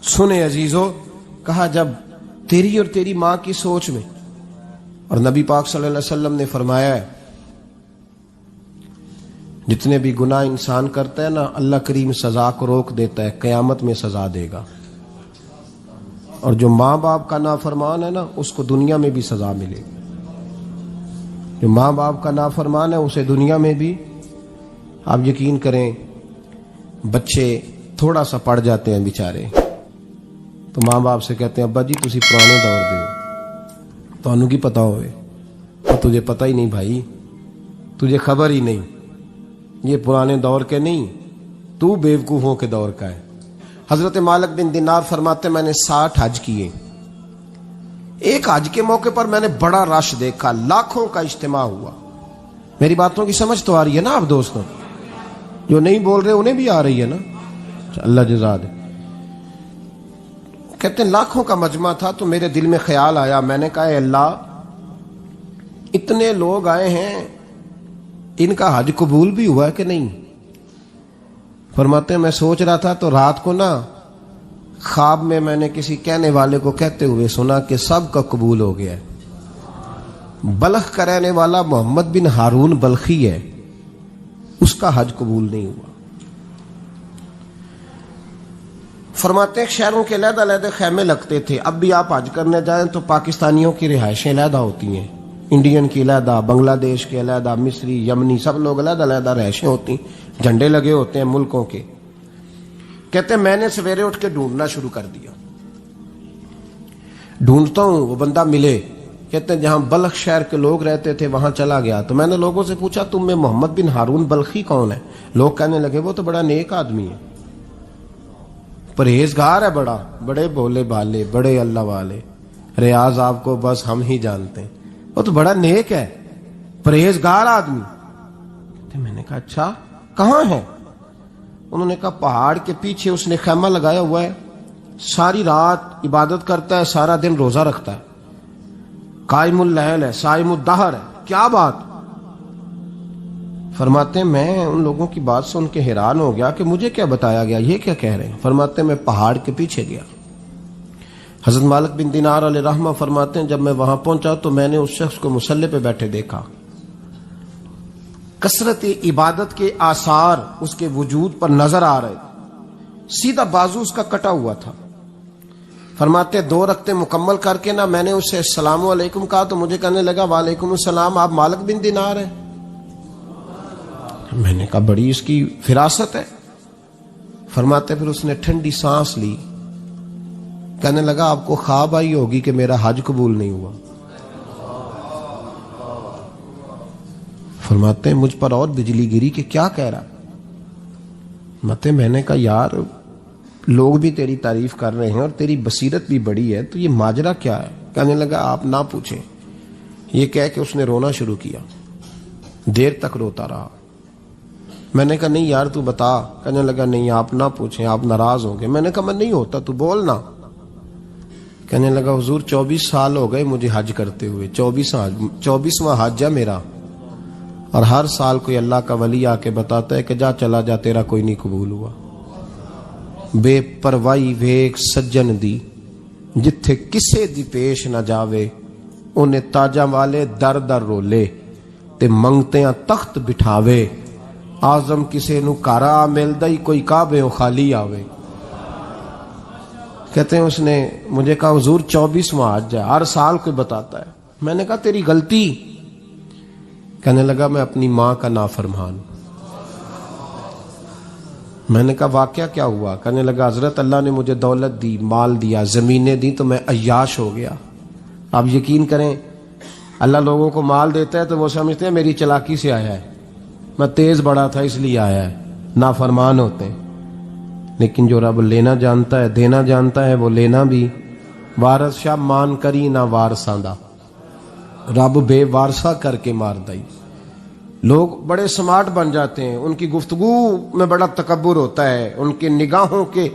سنے عزیزو، کہا جب تیری اور تیری ماں کی سوچ میں، اور نبی پاک صلی اللہ علیہ وسلم نے فرمایا ہے جتنے بھی گناہ انسان کرتا ہے نا، اللہ کریم سزا کو روک دیتا ہے، قیامت میں سزا دے گا، اور جو ماں باپ کا نافرمان ہے نا اس کو دنیا میں بھی سزا ملے گی۔ جو ماں باپ کا نافرمان ہے اسے دنیا میں بھی، آپ یقین کریں بچے تھوڑا سا پڑ جاتے ہیں بیچارے تو ماں باپ سے کہتے ہیں ابا جی تسی پرانے دور دے ہو، تو انہوں کی پتا ہوئے، اور تجھے پتہ ہی نہیں بھائی، تجھے خبر ہی نہیں، یہ پرانے دور کے نہیں، تو بیوقوفوں کے دور کا ہے۔ حضرت مالک بن دینار فرماتے میں نے 60 حج کیے، ایک حج کے موقع پر میں نے بڑا رش دیکھا، لاکھوں کا اجتماع ہوا۔ میری باتوں کی سمجھ تو آ رہی ہے نا آپ دوستوں؟ جو نہیں بول رہے انہیں بھی آ رہی ہے نا؟ اللہ جزا دے۔ کہتے ہیں لاکھوں کا مجمع تھا، تو میرے دل میں خیال آیا، میں نے کہا اے اللہ اتنے لوگ آئے ہیں، ان کا حج قبول بھی ہوا ہے کہ نہیں؟ فرماتے ہیں میں سوچ رہا تھا تو رات کو نا خواب میں نے کسی کہنے والے کو کہتے ہوئے سنا کہ سب کا قبول ہو گیا ہے، بلخ کا رہنے والا محمد بن ہارون بلخی ہے، اس کا حج قبول نہیں ہوا۔ فرماتے ہیں شہروں کے علیحدہ علیحدہ خیمے لگتے تھے، اب بھی آپ حج کرنے جائیں تو پاکستانیوں کی رہائشیں علیحدہ ہوتی ہیں، انڈین کی علیحدہ، بنگلہ دیش کے علیحدہ، مصری، یمنی، سب لوگ علیحدہ علیحدہ رہائشیں ہوتی ہیں، جھنڈے لگے ہوتے ہیں ملکوں کے۔ کہتے ہیں میں نے سویرے اٹھ کے ڈھونڈنا شروع کر دیا، ڈھونڈتا ہوں وہ بندہ ملے۔ کہتے ہیں جہاں بلخ شہر کے لوگ رہتے تھے وہاں چلا گیا تو میں نے لوگوں سے پوچھا تم میں محمد بن ہارون بلخی کون ہے؟ لوگ کہنے لگے وہ تو بڑا نیک آدمی ہے، پرہیزگار ہے، بڑے بولے بالے، بڑے اللہ والے، ریاض آپ کو بس ہم ہی جانتے ہیں، وہ تو بڑا نیک ہے، پرہیزگار آدمی۔ میں نے کہا اچھا کہاں ہے؟ انہوں نے کہا پہاڑ کے پیچھے اس نے خیمہ لگایا ہوا ہے، ساری رات عبادت کرتا ہے، سارا دن روزہ رکھتا ہے، قائم اللیل ہے، صائم الدہر ہے۔ کیا بات؟ فرماتے ہیں میں ان لوگوں کی بات سن کے حیران ہو گیا کہ مجھے کیا بتایا گیا، یہ کیا کہہ رہے ہیں؟ فرماتے ہیں میں پہاڑ کے پیچھے گیا۔ حضرت مالک بن دینار علیہ رحمہ فرماتے ہیں جب میں وہاں پہنچا تو میں نے اس شخص کو مصلی پہ بیٹھے دیکھا، کثرت عبادت کے آثار اس کے وجود پر نظر آ رہے، سیدھا بازو اس کا کٹا ہوا تھا۔ فرماتے 2 رکعتیں مکمل کر کے نا میں نے اسے السلام علیکم کہا تو مجھے کہنے لگا وعلیکم السلام، آپ مالک بن دینار ہیں؟ میں نے کہا بڑی اس کی فراست ہے۔ فرماتے پھر اس نے ٹھنڈی سانس لی، کہنے لگا آپ کو خواب آئی ہوگی کہ میرا حج قبول نہیں ہوا۔ فرماتے ہیں مجھ پر اور بجلی گری کہ کیا کہہ رہا؟ فرماتے میں نے کہا یار لوگ بھی تیری تعریف کر رہے ہیں اور تیری بصیرت بھی بڑی ہے، تو یہ ماجرا کیا ہے؟ کہنے لگا آپ نہ پوچھیں۔ یہ کہہ کہ اس نے رونا شروع کیا، دیر تک روتا رہا۔ میں نے کہا نہیں یار تو بتا۔ کہنے لگا نہیں آپ نہ پوچھیں، آپ ناراض ہوں گے۔ میں نے کہا میں نہیں ہوتا، تو بولنا۔ کہنے لگا حضور 24 سال ہو گئے مجھے حج کرتے ہوئے، 24واں حج ہے میرا، اور ہر سال کوئی اللہ کا ولی آ کے بتاتا ہے کہ جا چلا جا تیرا کوئی نہیں قبول ہوا۔ بے پروائی ویک سجن دی جتھے کسے دی پیش نہ جاوے، انہیں تاجاں والے در در رولے تے منگتیاں تخت بٹھاوے، آزم کسے نو کارا ملدا ہی کوئی کعبے خالی آوے۔ کہتے ہیں اس نے مجھے کہا حضور 24واں حج ہے، ہر سال کوئی بتاتا ہے۔ میں نے کہا تیری غلطی۔ کہنے لگا میں اپنی ماں کا نافرمان۔ میں نے کہا واقعہ کیا ہوا؟ کہنے لگا حضرت اللہ نے مجھے دولت دی، مال دیا، زمینیں دی تو میں عیاش ہو گیا۔ آپ یقین کریں اللہ لوگوں کو مال دیتا ہے تو وہ سمجھتے ہیں میری چلاکی سے آیا ہے، میں تیز بڑا تھا اس لیے آیا ہے، نافرمان ہوتے ہیں۔ لیکن جو رب لینا جانتا ہے دینا جانتا ہے وہ لینا بھی۔ وارث شاہ مان کری نہ وارثاں دا، رب بے وارثہ کر کے مار دائی۔ لوگ بڑے سمارٹ بن جاتے ہیں، ان کی گفتگو میں بڑا تکبر ہوتا ہے، ان کے نگاہوں کے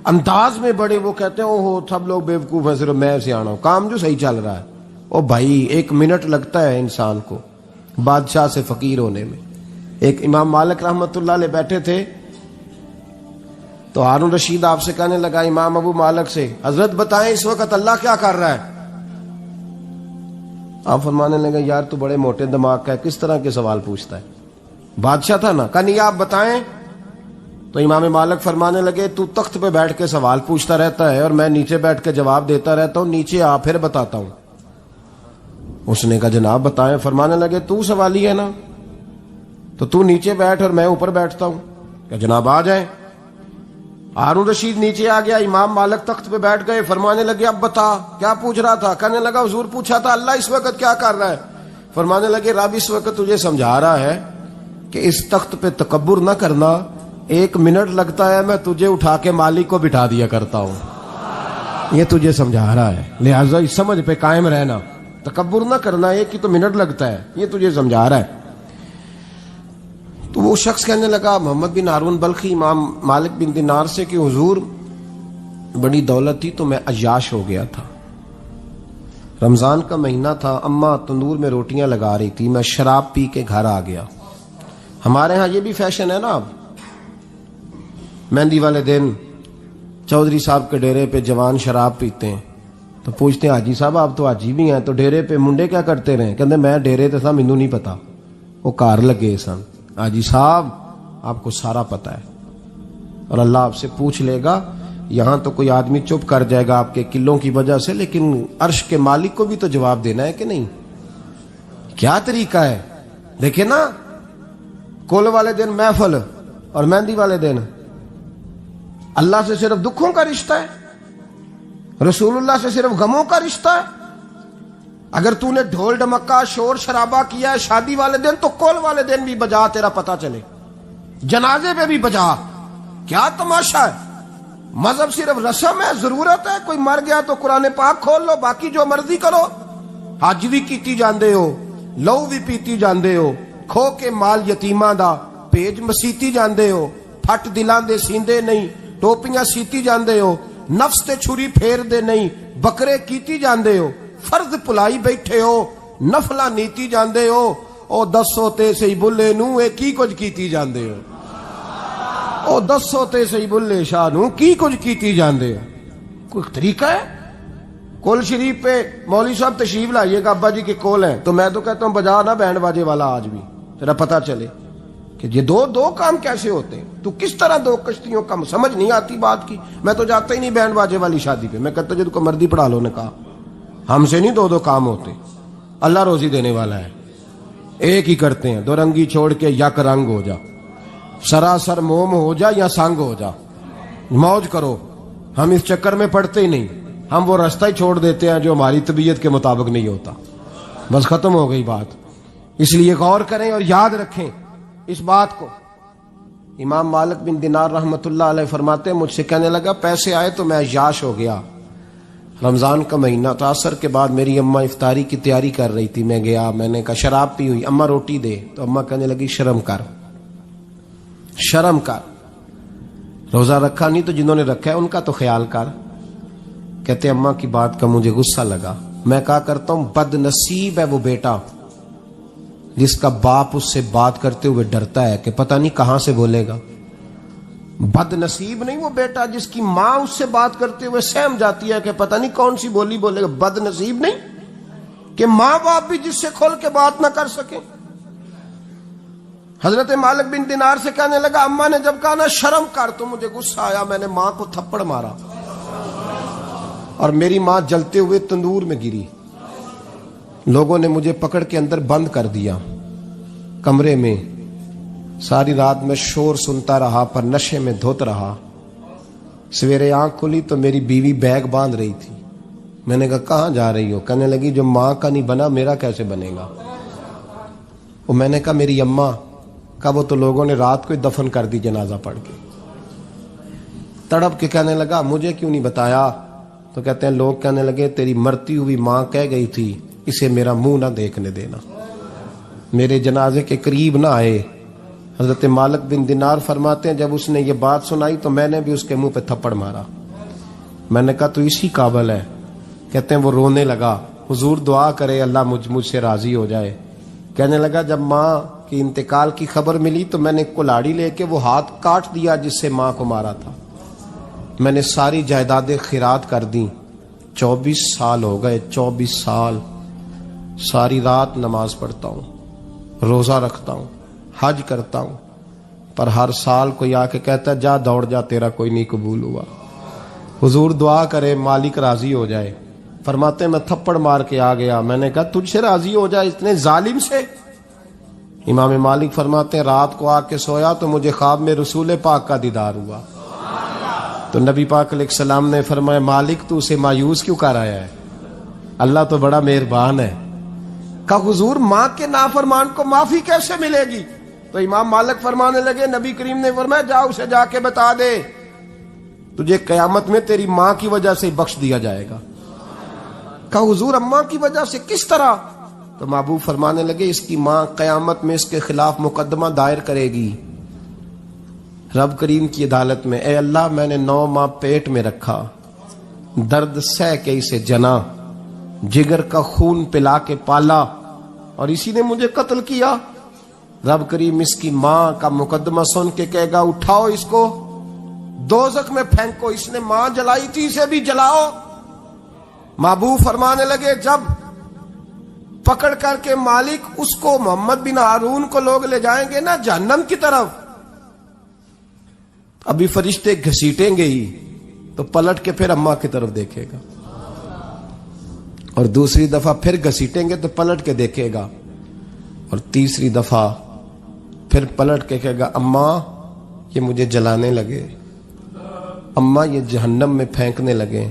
انداز میں بڑے، وہ کہتے ہیں اوہ سب لوگ بیوقوف ہیں صرف میں سیاںا ہوں، کام جو صحیح چل رہا ہے۔ او بھائی 1 منٹ لگتا ہے انسان کو بادشاہ سے فقیر ہونے میں۔ ایک امام مالک رحمت اللہ علیہ بیٹھے تھے، تو ہارون رشید آپ سے کہنے لگا امام ابو مالک سے، حضرت بتائیں اس وقت اللہ کیا کر رہا ہے؟ آپ فرمانے لگے یار تو بڑے موٹے دماغ کا ہے، کس طرح کے سوال پوچھتا ہے؟ بادشاہ تھا نا، کہا نہیں آپ بتائیں۔ تو امام مالک فرمانے لگے تو تخت پہ بیٹھ کے سوال پوچھتا رہتا ہے اور میں نیچے بیٹھ کے جواب دیتا رہتا ہوں، نیچے آ پھر بتاتا ہوں۔ اس نے کہا جناب بتائیں۔ فرمانے لگے تو سوالی ہے نا، تو تو نیچے بیٹھ اور میں اوپر بیٹھتا ہوں۔ کہ جناب آ جائیں۔ ہارون رشید نیچے آ گیا، امام مالک تخت پہ بیٹھ گئے۔ فرمانے لگے اب بتا کیا پوچھ رہا تھا؟ کہنے لگا حضور پوچھا تھا اللہ اس وقت کیا کر رہا ہے؟ فرمانے لگے رب اس وقت تجھے سمجھا رہا ہے کہ اس تخت پہ تکبر نہ کرنا، 1 منٹ لگتا ہے میں تجھے اٹھا کے مالک کو بٹھا دیا کرتا ہوں، یہ تجھے سمجھا رہا ہے، لہٰذا اس سمجھ پہ قائم رہنا، تکبر نہ کرنا، ایک ہی تو منٹ لگتا ہے، یہ تجھے سمجھا رہا ہے۔ تو وہ شخص کہنے لگا محمد بن ہارون بلخی امام مالک بن دینار سے کہ حضور بڑی دولت تھی تو میں عیاش ہو گیا تھا، رمضان کا مہینہ تھا، اماں تندور میں روٹیاں لگا رہی تھی، میں شراب پی کے گھر آ گیا۔ ہمارے ہاں یہ بھی فیشن ہے نا، اب مہندی والے دن چودھری صاحب کے ڈیرے پہ جوان شراب پیتے ہیں تو پوچھتے ہیں حاجی صاحب آپ تو حاجی بھی ہیں، تو ڈیرے پہ منڈے کیا کرتے رہے؟ کہتے میں ڈیرے تے تھا مینوں نہیں پتا، وہ کار لگے سن۔ حاجی صاحب آپ کو سارا پتا ہے اور اللہ آپ سے پوچھ لے گا۔ یہاں تو کوئی آدمی چپ کر جائے گا آپ کے قلوں کی وجہ سے، لیکن عرش کے مالک کو بھی تو جواب دینا ہے کہ نہیں؟ کیا طریقہ ہے؟ دیکھیں نا، کل والے دن محفل اور مہندی والے دن اللہ سے صرف دکھوں کا رشتہ ہے، رسول اللہ سے صرف غموں کا رشتہ ہے۔ اگر تو نے ڈھول ڈمکا شور شرابہ کیا ہے شادی والے دن تو کل والے دن بھی بجا، تیرا پتہ چلے، جنازے پہ بھی بجا۔ کیا تماشا ہے؟ مذہب صرف رسم ہے، ضرورت ہے، کوئی مر گیا تو قرآن پاک کھول لو، باقی جو مرضی کرو۔ حج بھی کیتی جاندے ہو، لو بھی پیتی جاندے ہو، کھو کے مال یتیماں دا پیج مسیتی جاندے ہو، پھٹ دلاں دے سیندے نہیں، ٹوپیاں سیتی جاندے ہو، نفس تے چھری پھیر دے نہیں، بکرے کیتی جاندے ہو، فرض پلائی بیٹھے ہو، نفلا نیتی جاندے ہو، او دسو تے سی بلے نو اے کی کچھ کیتی جاندے ہو، او دسو تے سی بلے شاہ نو کی کچھ کیتی جاندے ہو۔ کوئی طریقہ ہے؟ کول شریف پہ مولوی صاحب تشریف لائیے گا، ابا جی کے کول ہیں، تو میں تو کہتا ہوں بجا نا بینڈ باجے والا آج بھی، ذرا پتہ چلے کہ یہ دو کام کیسے ہوتے ہیں۔ تو کس طرح دو کشتیوں کا سمجھ نہیں آتی بات کی۔ میں تو جاتا ہی نہیں بینڈ باجے والی شادی پہ، میں کہتا جب کو مردی پڑھا لو نے کہا ہم سے نہیں دو کام ہوتے، اللہ روزی دینے والا ہے، ایک ہی کرتے ہیں، دو رنگی چھوڑ کے یک رنگ ہو جا، سراسر موم ہو جا یا سنگ ہو جا، موج کرو۔ ہم اس چکر میں پڑتے ہی نہیں، ہم وہ راستہ ہی چھوڑ دیتے ہیں جو ہماری طبیعت کے مطابق نہیں ہوتا، بس ختم ہو گئی بات۔ اس لیے غور کریں اور یاد رکھیں اس بات کو۔ امام مالک بن دینار رحمت اللہ علیہ فرماتے ہیں مجھ سے کہنے لگا پیسے آئے تو میں عیاش ہو گیا، رمضان کا مہینہ تھا، عصر کے بعد میری اماں افطاری کی تیاری کر رہی تھی، میں گیا، میں نے کہا شراب پی ہوئی، اماں روٹی دے، تو اماں کہنے لگی شرم کر، شرم کر، روزہ رکھا نہیں تو جنہوں نے رکھا ہے ان کا تو خیال کر۔ کہتے اماں کی بات کا مجھے غصہ لگا، میں کہا کرتا ہوں بد نصیب ہے وہ بیٹا جس کا باپ اس سے بات کرتے ہوئے ڈرتا ہے کہ پتہ نہیں کہاں سے بولے گا۔ بد نصیب نہیں وہ بیٹا جس کی ماں اس سے بات کرتے ہوئے سہم جاتی ہے کہ پتہ نہیں کون سی بولی بولے گا۔ بد نصیب نہیں کہ ماں باپ بھی جس سے کھول کے بات نہ کر سکیں۔ حضرت مالک بن دینار سے کہنے لگا اماں نے جب کہا نا شرم کر تو مجھے غصہ آیا، میں نے ماں کو تھپڑ مارا اور میری ماں جلتے ہوئے تندور میں گری۔ لوگوں نے مجھے پکڑ کے اندر بند کر دیا کمرے میں، ساری رات میں شور سنتا رہا پر نشے میں دھوت رہا۔ سویرے آنکھ کھلی تو میری بیوی بیگ باندھ رہی تھی، میں نے کہا کہاں جا رہی ہو؟ کہنے لگی جو ماں کا نہیں بنا میرا کیسے بنے گا؟ وہ میں نے کہا میری اماں کا، وہ تو لوگوں نے رات کو ہی دفن کر دی جنازہ پڑھ کے۔ تڑپ کے کہنے لگا مجھے کیوں نہیں بتایا؟ تو کہتے ہیں لوگ کہنے لگے تیری مرتی ہوئی ماں کہہ گئی تھی اسے میرا منہ نہ دیکھنے دینا، میرے جنازے کے قریب نہ آئے۔ حضرت مالک بن دینار فرماتے ہیں جب اس نے یہ بات سنائی تو میں نے بھی اس کے منہ پہ تھپڑ مارا۔ میں نے کہا تو اسی قابل ہے۔ کہتے ہیں وہ رونے لگا، حضور دعا کرے اللہ مجھ سے راضی ہو جائے۔ کہنے لگا جب ماں کی انتقال کی خبر ملی تو میں نے کلاڑی لے کے وہ ہاتھ کاٹ دیا جس سے ماں کو مارا تھا۔ میں نے ساری جائیدادیں خیرات کر دیں، 24 سال ہو گئے، 24 سال ساری رات نماز پڑھتا ہوں، روزہ رکھتا ہوں، حج کرتا ہوں، پر ہر سال کوئی آ کے کہتا ہے جا دوڑ جا، تیرا کوئی نہیں قبول ہوا۔ حضور دعا کرے مالک راضی ہو جائے۔ فرماتے میں تھپڑ مار کے آ گیا، میں نے کہا تجھ سے راضی ہو جائے اتنے ظالم سے؟ امام مالک فرماتے ہیں رات کو آ کے سویا تو مجھے خواب میں رسول پاک کا دیدار ہوا، تو نبی پاک علیہ السلام نے فرمایا مالک تو اسے مایوس کیوں کر آیا ہے، اللہ تو بڑا مہربان ہے۔ کہا حضور ماں کے نافرمان کو معافی کیسے ملے گی؟ تو امام مالک فرمانے لگے نبی کریم نے فرمایا جا اسے جا کے بتا دے تجھے قیامت میں تیری ماں کی وجہ سے بخش دیا جائے گا۔ کہا حضور اماں کی وجہ سے کس طرح؟ تو محبوب فرمانے لگے اس کی ماں قیامت میں اس کے خلاف مقدمہ دائر کرے گی رب کریم کی عدالت میں، اے اللہ میں نے 9 ماہ پیٹ میں رکھا، درد سہ کے اسے جنا، جگر کا خون پلا کے پالا، اور اسی نے مجھے قتل کیا۔ رب کریم اس کی ماں کا مقدمہ سن کے کہے گا اٹھاؤ اس کو دوزخ میں پھینکو، اس نے ماں جلائی تھی اسے بھی جلاؤ۔ محبوب فرمانے لگے جب پکڑ کر کے مالک اس کو محمد بن ہارون کو لوگ لے جائیں گے نا جہنم کی طرف، ابھی فرشتے گھسیٹیں گے ہی تو پلٹ کے پھر اماں کی طرف دیکھے گا، اور دوسری دفعہ پھر گھسیٹیں گے تو پلٹ کے دیکھے گا، اور تیسری دفعہ پھر پلٹ کے کہے گا اماں یہ مجھے جلانے لگے، اماں یہ جہنم میں پھینکنے لگے۔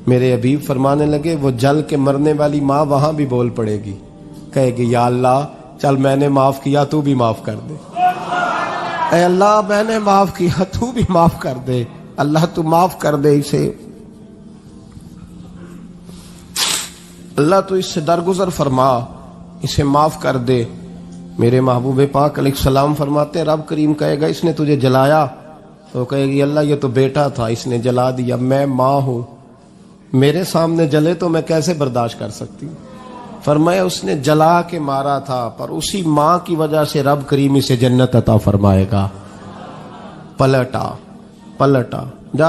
میرے حبیب فرمانے لگے وہ جل کے مرنے والی ماں وہاں بھی بول پڑے گی، کہے گی یا اللہ چل میں نے معاف کیا تو بھی معاف کر دے، اے اللہ میں نے معاف کیا تو بھی معاف کر دے، اللہ تو معاف کر دے اسے، اللہ تو اس سے درگزر فرما، اسے معاف کر دے۔ میرے محبوب پاک علیہ السلام فرماتے رب کریم کہے گا اس نے تجھے جلایا، تو کہے گی اللہ یہ تو بیٹا تھا اس نے جلا دیا، میں ماں ہوں، میرے سامنے جلے تو میں کیسے برداشت کر سکتی ہوں؟ فرمایا اس نے جلا کے مارا تھا، پر اسی ماں کی وجہ سے رب کریم اسے جنت عطا فرمائے گا۔ پلٹا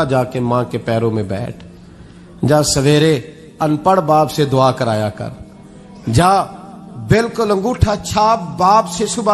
جا کے ماں کے پیروں میں بیٹھ، جا سویرے ان پڑھ باپ سے دعا کرایا کر، جا بالکل انگوٹھا چھاپ باپ سے صبح